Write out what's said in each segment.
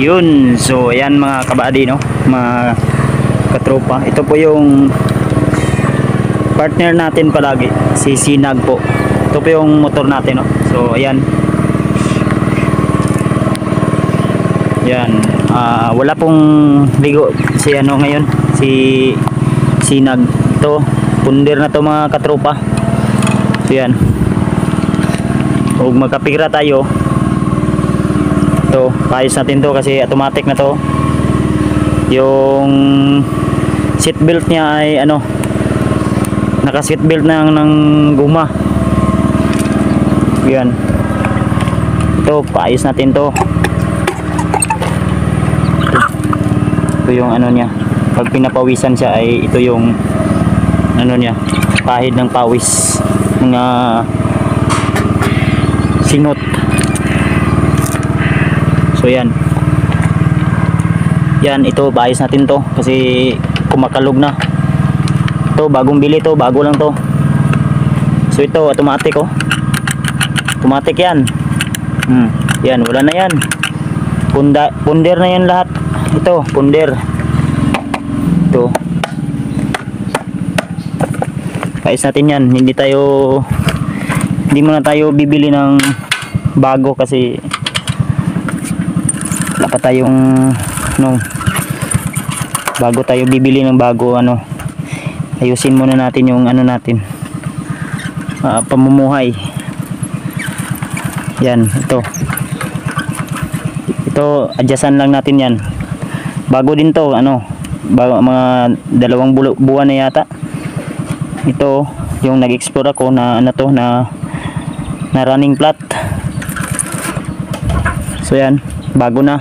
Yun, so ayan mga kabady, no, mga katropa, ito po yung partner natin palagi, si Sinag po. Ito po yung motor natin, no. So ayan, yan, wala pong bigo si ano ngayon, si Sinag. Ito punder na to mga katropa. So yan, huwag magkapira tayo. Ito, paayos natin to kasi automatic na to. Yung seat belt niya ay ano, naka seat belt ng guma. Yan, ito paayos natin to. Ito yung ano niya, pag pinapawisan siya ay ito yung ano niya, pahid ng pawis, mga singot. So yan, yan, ito paayos natin to kasi kumakalog na. Ito bagong bili to, bago lang to. So ito automatic, oh, automatic yan. Yan, wala na yan, punder na yan lahat. Ito punder, ito paayos natin yan. Hindi muna tayo bibili ng bago kasi wala pa tayong no, bago tayo bibili ng bago, ano, ayusin muna natin yung ano natin, pamumuhay. Yan, ito adjustan lang natin yan. Bago din to, ano, mga 2 buwan na yata. Ito yung nag-explore ako na ano to, na running flat. So yan, bago na,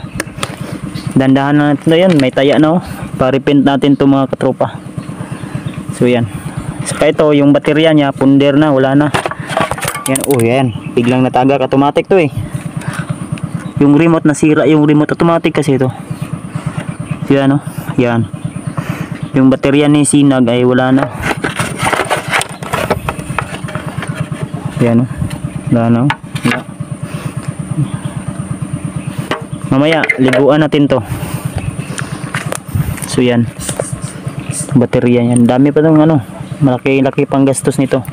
dandahan na natin to. Yan, may taya na, oh, pa-repaint natin to mga katropa. So yan, saka ito yung baterya nya punder na, wala na yan. Oh yan, biglang natagak, automatic to eh. Yung remote nasira, yung remote automatic kasi ito. So yan, oh, yan, yung baterya ni Sinag ay wala na. Yan, oh, wala na, oh. Yan. Mamaya liguan natin to. So yan, baterya yan, dami pa tong ano, malaki pang gastos nito.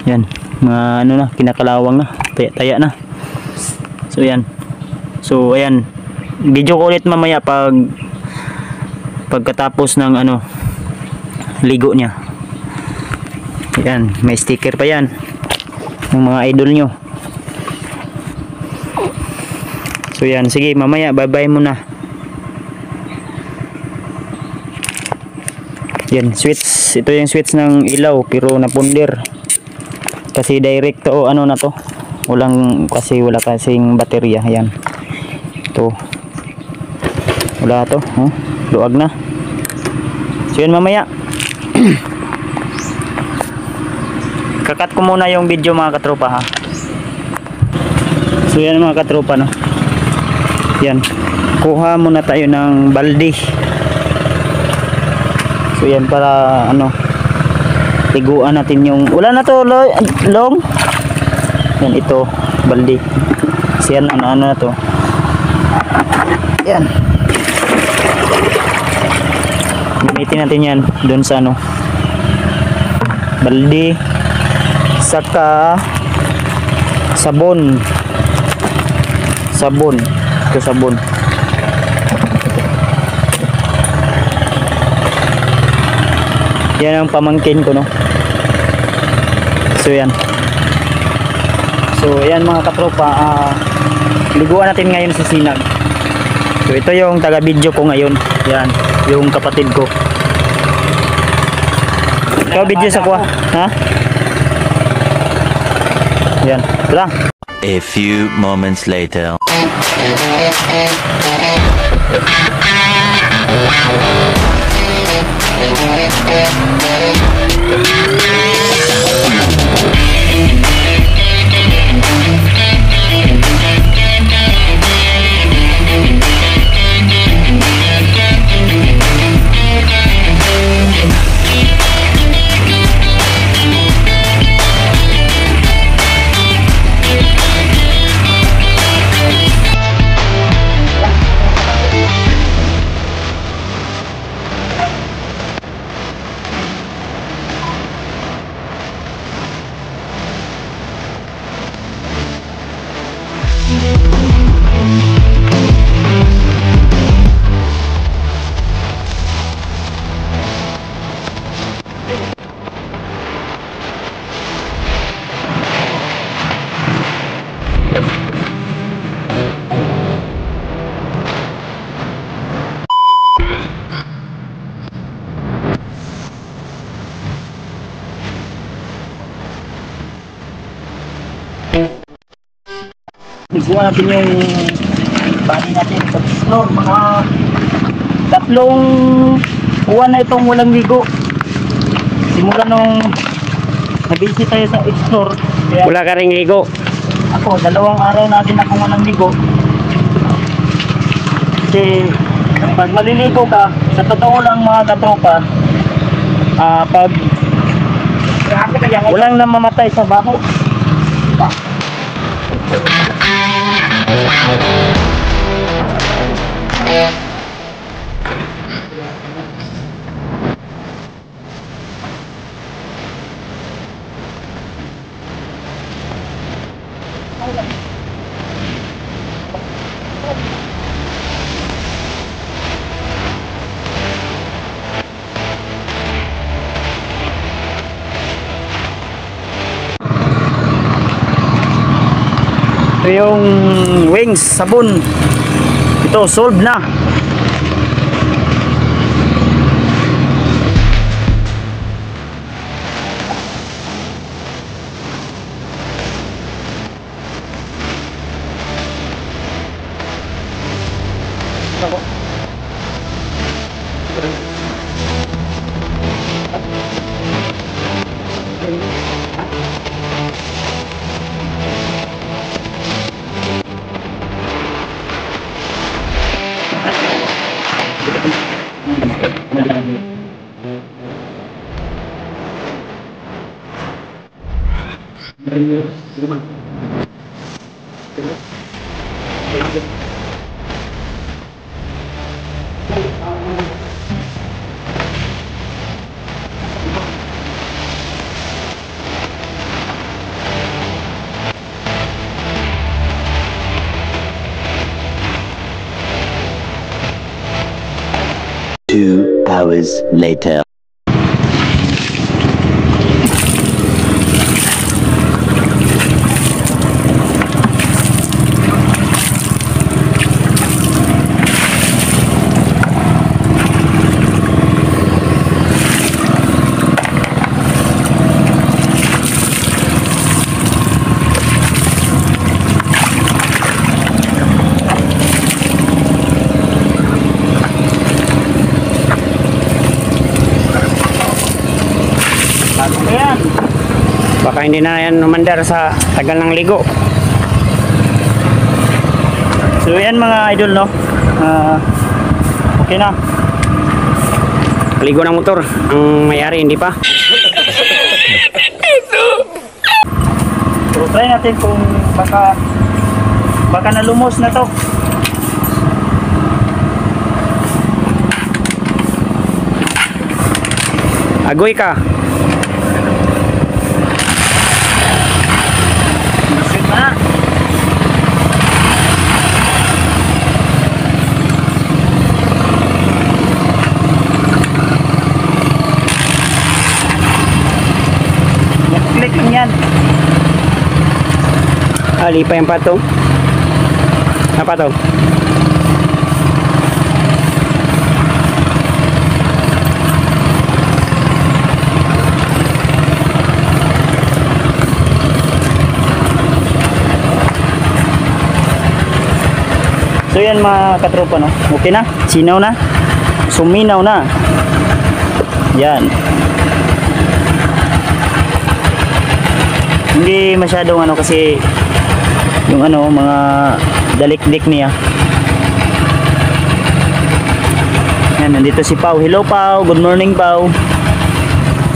Yan, mga ano na, kinakalawang na, taya na. So yan, so ayan, video ko ulit mamaya pagkatapos ng ano, ligo nya. Yan, may sticker pa yan ng mga idol nyo. So yan, sige, mamaya bye bye muna. Yan, switch, ito yung switch ng ilaw pero napunder kasi direct to, ano na to, wala kasing baterya. Yan, ito wala to, oh, luwag na. So yan, mamaya kakat ko muna yung video mga katropa, ha. So yan mga katropa, no, yan, kuha muna tayo ng balde. So yan, para ano, tiguan natin yung, wala na to long. Yan, ito balde. So yan, ano na to. Yan, gamitin natin yan dun sa ano, balde, saka sabon. Ito sabon. Yan ang pamangkin ko, no. So yan, mga katropa, liguan natin ngayon si Sinag. So ito yung taga video ko ngayon. Yan, yung kapatid ko. Ikaw video sa kuha, ha? Yan, tara. A few moments later. Kuha natin yung body natin. Pag-explore, mga 3 buwan na itong walang ligo. Simula nung nabisi tayo sa explore. Kaya Wala ka ring ligo. ako, 2 araw na din akong walang ligo. Kasi pag maliligo ka, sa totoo lang mga katropa, pag walang namamatay sa baho. Ito yung wings, sabon. Ito, solved na. Two hours later. Ayan. Baka hindi na yan umandar sa tagal ng ligo. So yan mga idol, no? Okay na. Ligo ng motor. Ang may-ari hindi pa. So try natin kung baka nalumos na to. Agoy ka. Shoot na. Click lang yan. Lipa yung pato. Apa to? So yan mga katropa, no? Okay na, sinaw na, suminaw na. Yan. Hindi masyadong ano kasi yung ano mga dalikdik niya. Yan, nandito si Pau. Hello Pau, good morning Pau.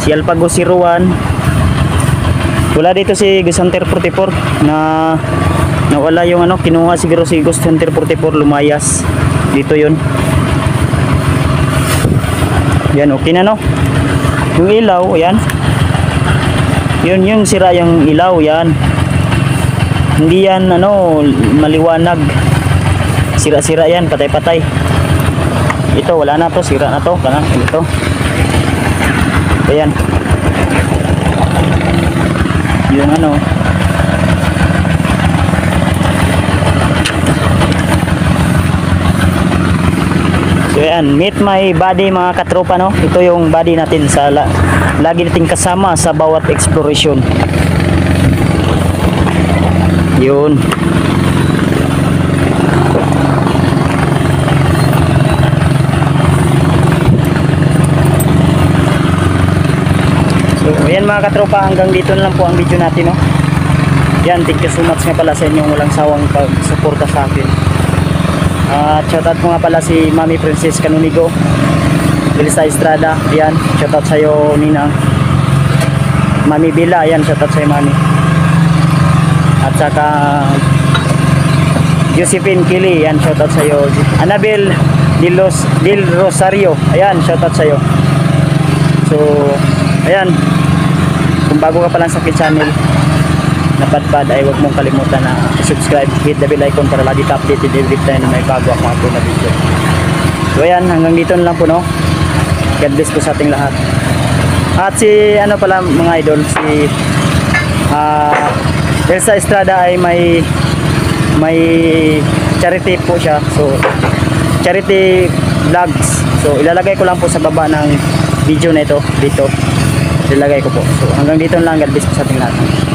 Si Alpago si Ruan. Wala dito si Gusanter 44 na nawala yung ano, kinuha siguro si Ghost Hunter 44, lumayas dito yun. Yan, okay na, no? Yung ilaw, yan yun, yung sira yung ilaw, yan hindi yan ano, maliwanag, sira-sira yan, patay-patay. Ito, wala na to, sira na to, ito. Ayan yung ano. So yan, meet my body mga katropa, no? Ito yung body natin sa lagi nating kasama sa bawat exploration. Yun. So yan mga katropa, hanggang dito na lang po ang video natin, no? Yan, thank you so much nga pala sa inyong walang sawang pagsuporta sa akin. At shoutout ko nga pala si Mami Princess Canonigo, Elisa Estrada, yan, shoutout sa'yo Nina. Mami Bila, yan, shoutout sa'yo Mami. At saka Josephine Kili, yan, shoutout sa'yo. Annabel Del Rosario, ayan, shoutout sa'yo. So, ayan, kung bago ka pa lang sa akin channel, napadpad ay huwag mong kalimutan na subscribe, hit the bell icon para lagi ka updated every time na may bago akong upload na video. So ayan, hanggang dito na lang po, no? God bless po sa ating lahat. At si ano pala mga idol, si Elsa Estrada ay may charity po siya. So charity vlogs. So ilalagay ko lang po sa baba ng video na ito dito. Ilalagay ko po. So hanggang dito na lang, God bless po sa ating lahat.